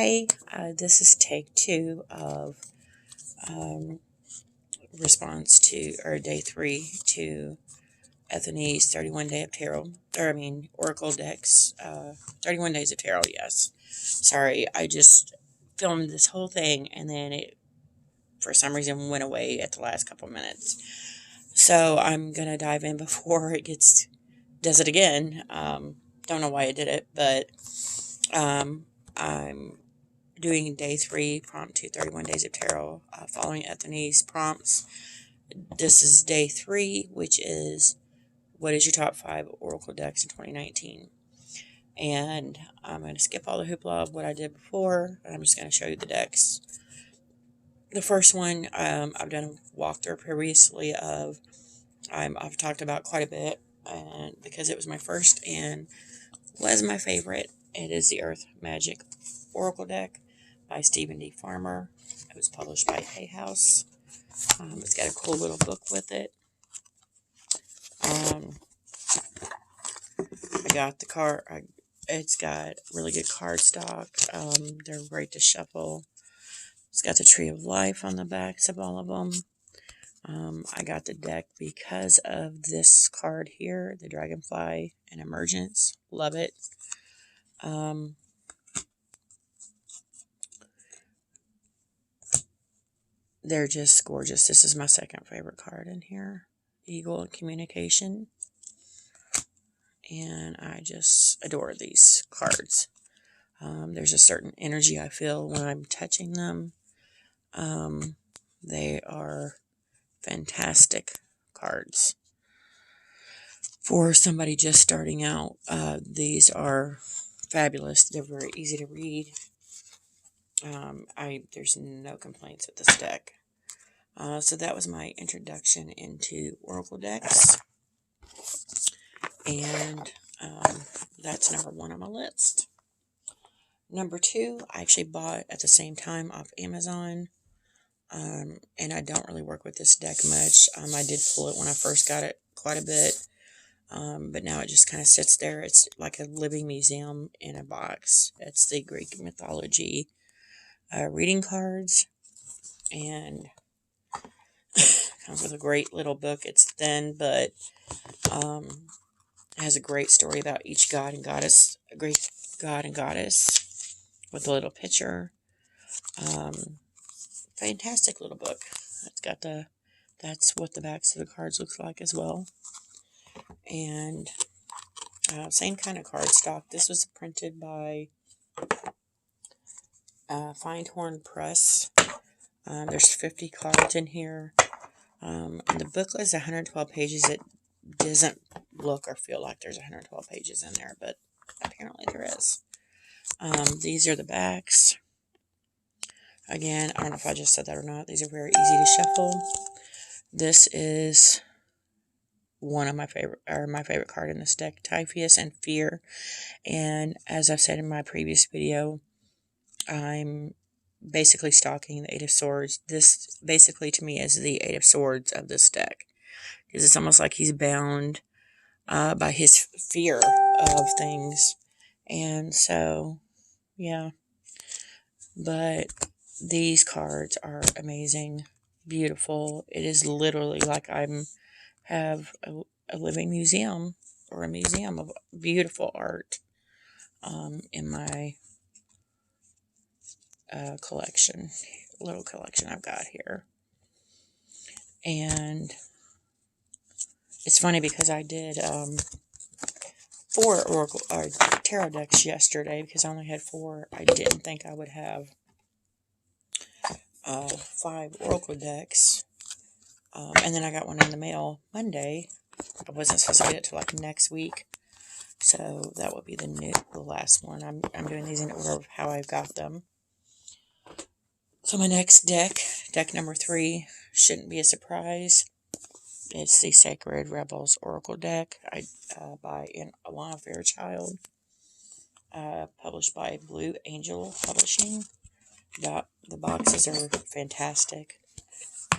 Hi, this is take 2 of response to, or day 3 to Ethony's 31 Day of Tarot, Oracle decks, 31 Days of Tarot, yes. Sorry, I just filmed this whole thing and then it, for some reason, went away at the last couple minutes. So I'm going to dive in before it does it again. Don't know why I did it, but I'm doing day 3, prompt to 31 Days of Tarot, following Ethony's prompts. This is day 3, which is, what is your top 5 Oracle decks in 2019? And I'm going to skip all the hoopla of what I did before, and I'm just going to show you the decks. The first one, I've done a walkthrough previously of, I've talked about quite a bit, and because it was my first and was my favorite. It is the Earth Magic Oracle deck by Stephen D. Farmer. It was published by Hay House. It's got a cool little book with it. I got the card. It's got really good card stock. They're great to shuffle. It's got the Tree of Life on the backs of all of them. I got the deck because of this card here, the Dragonfly and Emergence. Love it. They're just gorgeous. This is my second favorite card in here. Eagle and Communication. And I just adore these cards. There's a certain energy I feel when I'm touching them. They are fantastic cards. For somebody just starting out, these are fabulous. They're very easy to read. There's no complaints with this deck. So that was my introduction into Oracle decks. And that's number 1 on my list. Number 2, I actually bought at the same time off Amazon. And I don't really work with this deck much. I did pull it when I first got it quite a bit. But now it just kind of sits there. It's like a living museum in a box. It's the Greek mythology reading cards. And comes with a great little book. It's thin, but it has a great story about each god and goddess, a great god and goddess, with a little picture. Fantastic little book. It's got that's what the backs of the cards looks like as well. And same kind of card stock. This was printed by Findhorn Press. There's 50 cards in here. And the booklet is 112 pages. It doesn't look or feel like there's 112 pages in there, but apparently there is. These are the backs. Again, I don't know if I just said that or not. These are very easy to shuffle. This is one of my favorite card in this deck, Typhoeus and Fear. And as I've said in my previous video, I'm basically stalking the 8 of Swords. This basically to me is the 8 of Swords of this deck, because it's almost like he's bound by his fear of things. And so, yeah. But these cards are amazing, beautiful. It is literally like have a living museum, or a museum of beautiful art in my little collection I've got here. And it's funny because I did 4 Oracle or tarot decks yesterday, because I only had 4. I didn't think I would have 5 Oracle decks. And then I got one in the mail Monday. I wasn't supposed to get it till like next week. So that would be the last one. I'm doing these in order of how I've got them. So my next deck number 3, shouldn't be a surprise. It's the Sacred Rebels Oracle deck by Alana Fairchild, published by Blue Angel Publishing. The boxes are fantastic.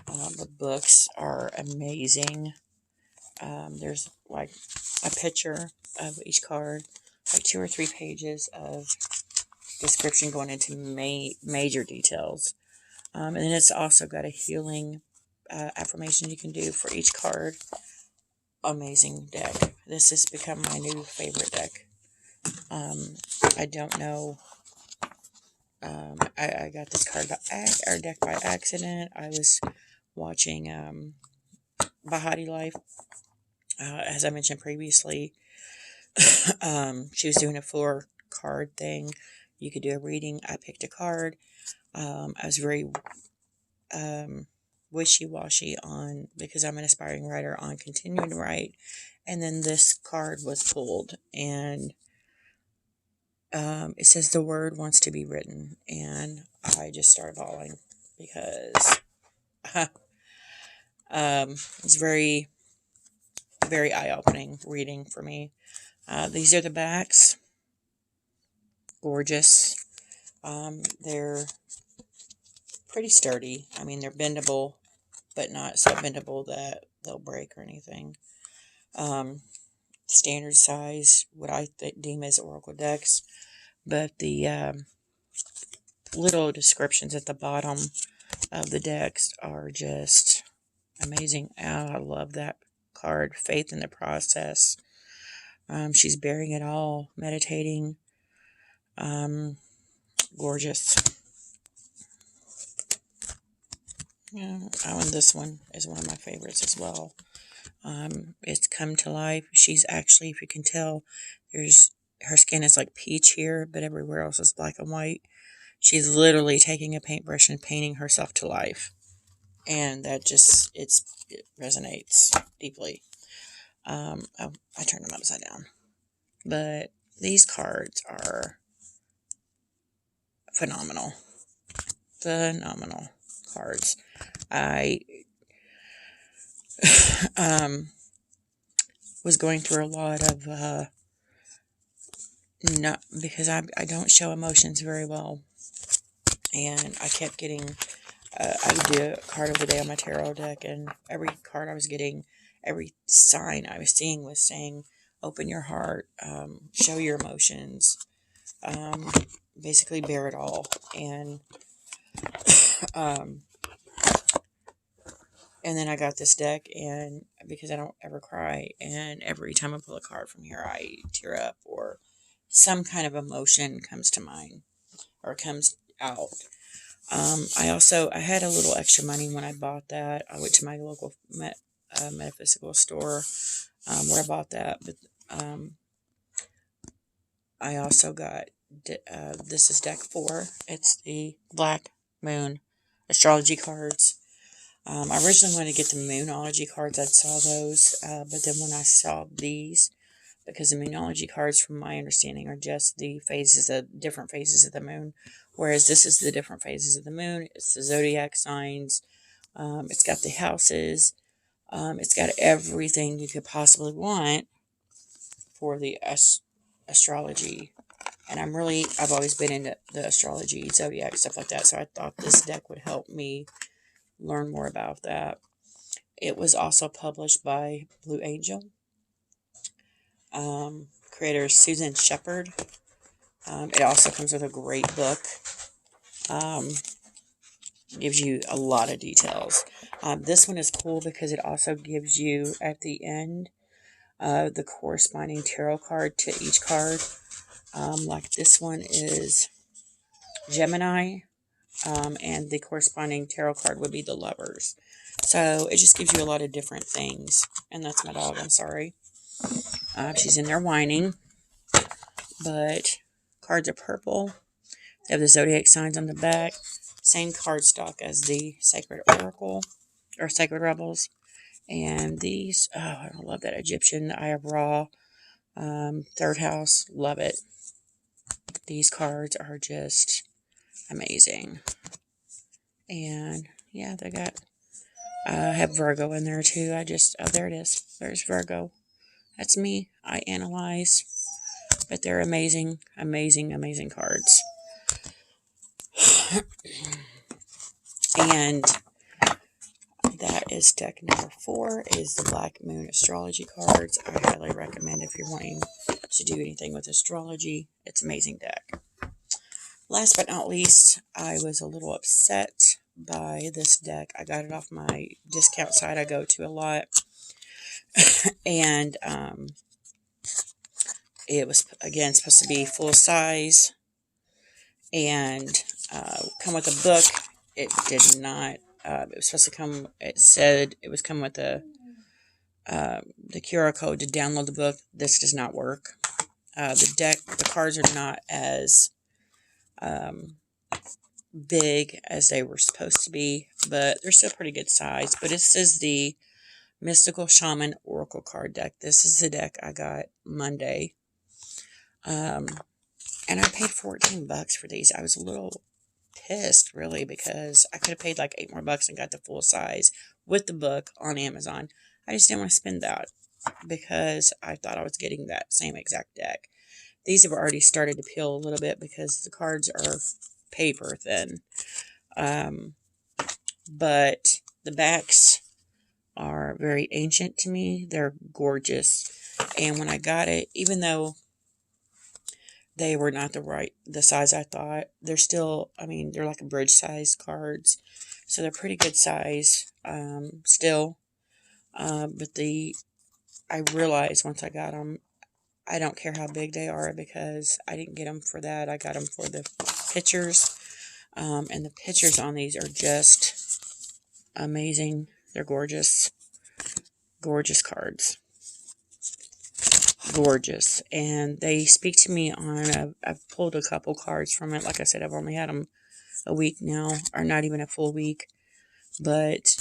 The books are amazing. There's like a picture of each card, like 2 or 3 pages of description going into major details. And then it's also got a healing affirmation you can do for each card. Amazing deck. This has become my new favorite deck. I don't know. I got this card deck by accident. I was watching Bahati Life, as I mentioned previously. She was doing a 4-card thing. You could do a reading. I picked a card. I was very wishy-washy on, because I'm an aspiring writer, on continuing to write. And then this card was pulled, and it says the word wants to be written, and I just started bawling because it's very, very eye-opening reading for me. These are the backs. Gorgeous. They're pretty sturdy. I mean, they're bendable, but not so bendable that they'll break or anything. Standard size, what I deem as Oracle decks. But the little descriptions at the bottom of the decks are just amazing. I love that card. Faith in the process. She's bearing it all, meditating. Gorgeous. Yeah, this one is one of my favorites as well. It's come to life. She's actually, if you can tell, her skin is like peach here, but everywhere else is black and white. She's literally taking a paintbrush and painting herself to life. And that just, it resonates deeply. I turned them upside down. But these cards are phenomenal. Phenomenal cards. I was going through a lot of, not, because I don't show emotions very well. And I kept getting, I would do a card of the day on my tarot deck, and every card I was getting, every sign I was seeing was saying, open your heart, show your emotions, basically bear it all. And, and then I got this deck, and because I don't ever cry, and every time I pull a card from here, I tear up, or some kind of emotion comes to mind, or comes out. I had a little extra money when I bought that. I went to my local metaphysical store, where I bought that, but, I also got, this is deck 4. It's the Black Moon astrology cards. I originally wanted to get the Moonology cards. I saw those, but then when I saw these, because the Moonology cards, from my understanding, are just the different phases of the moon, whereas this is the different phases of the moon. It's the zodiac signs. It's got the houses. It's got everything you could possibly want for the astrology. And I've always been into the astrology, zodiac, stuff like that, so I thought this deck would help me learn more about that. It was also published by Blue Angel. Creator Susan Shepard. It also comes with a great book. Gives you a lot of details. This one is cool because it also gives you, at the end, the corresponding tarot card to each card. Like this one is Gemini, and the corresponding tarot card would be the Lovers. So it just gives you a lot of different things. And that's my dog, I'm sorry. She's in there whining. But cards are purple. They have the zodiac signs on the back. Same cardstock as the Sacred Oracle, or Sacred Rebels. And these, I love that Egyptian, the Eye of Ra, third house, love it. These cards are just amazing. And yeah, they got, have Virgo in there too. There it is. There's Virgo. That's me. I analyze. But they're amazing, amazing, amazing cards. And that is deck number 4, is the Black Moon astrology cards. I highly recommend if you're wanting to do anything with astrology. It's an amazing deck. Last but not least, I was a little upset by this deck. I got it off my discount site I go to a lot. And it was, again, supposed to be full size and come with a book. It did not. It was supposed to come, it said it was coming with the QR code to download the book. This does not work. The cards are not as big as they were supposed to be, but they're still pretty good size. But this is the Mystical Shaman Oracle card deck. This is the deck I got Monday. And I paid $14 for these. I was a little pissed, really, because I could have paid like $8 more and got the full size with the book on Amazon. I just didn't want to spend that because I thought I was getting that same exact deck. These have already started to peel a little bit because the cards are paper thin. But the backs are very ancient to me. They're gorgeous. And when I got it, even though they were not the size I thought, they're still, I mean, they're like a bridge size cards. So they're pretty good size still. But I realized once I got them, I don't care how big they are because I didn't get them for that. I got them for the pictures. And the pictures on these are just amazing. They're gorgeous. Gorgeous cards. Gorgeous. And they speak to me on, I've pulled a couple cards from it. Like I said, I've only had them a week now, or not even a full week. But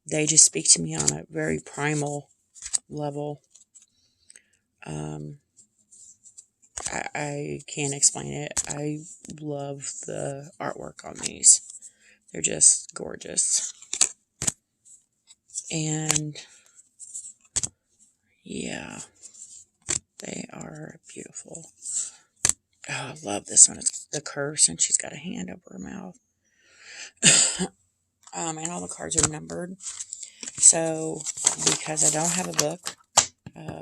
they just speak to me on a very primal level. I can't explain it. I love the artwork on these. They're just gorgeous. And yeah, they are beautiful. Oh, I love this one. It's the curse, and she's got a hand over her mouth. And all the cards are numbered. So, because I don't have a book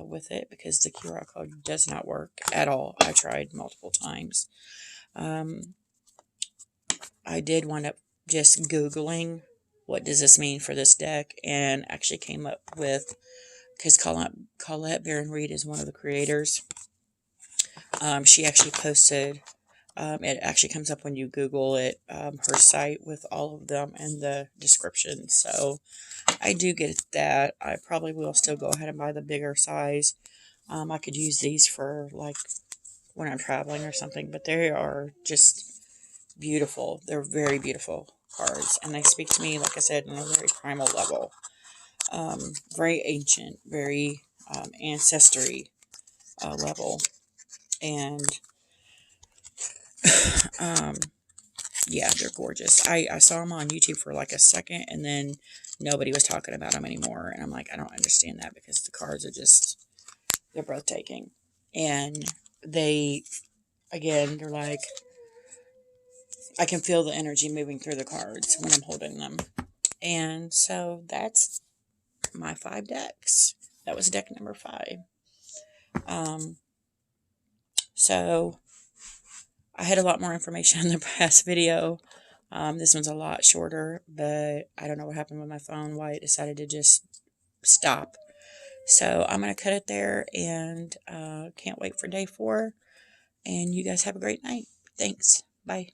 with it, because the QR code does not work at all. I tried multiple times. I did wind up just Googling what does this mean for this deck, and actually came up with, because Colette Baron Reed is one of the creators. She actually posted, it actually comes up when you Google it, her site with all of them in the description. So I do get that. I probably will still go ahead and buy the bigger size. I could use these for like when I'm traveling or something, but they are just beautiful. They're very beautiful cards, and they speak to me, like I said, on a very primal level. Very ancient, very ancestry level. And yeah, they're gorgeous. I saw them on YouTube for like a second, and then nobody was talking about them anymore. And I'm like, I don't understand that, because the cards are just, they're breathtaking. And they, again, they're like, I can feel the energy moving through the cards when I'm holding them. And so that's my 5 decks. That was deck number 5. So I had a lot more information in the past video. This one's a lot shorter, but I don't know what happened with my phone, why it decided to just stop. So I'm going to cut it there, and can't wait for day 4. And you guys have a great night. Thanks. Bye.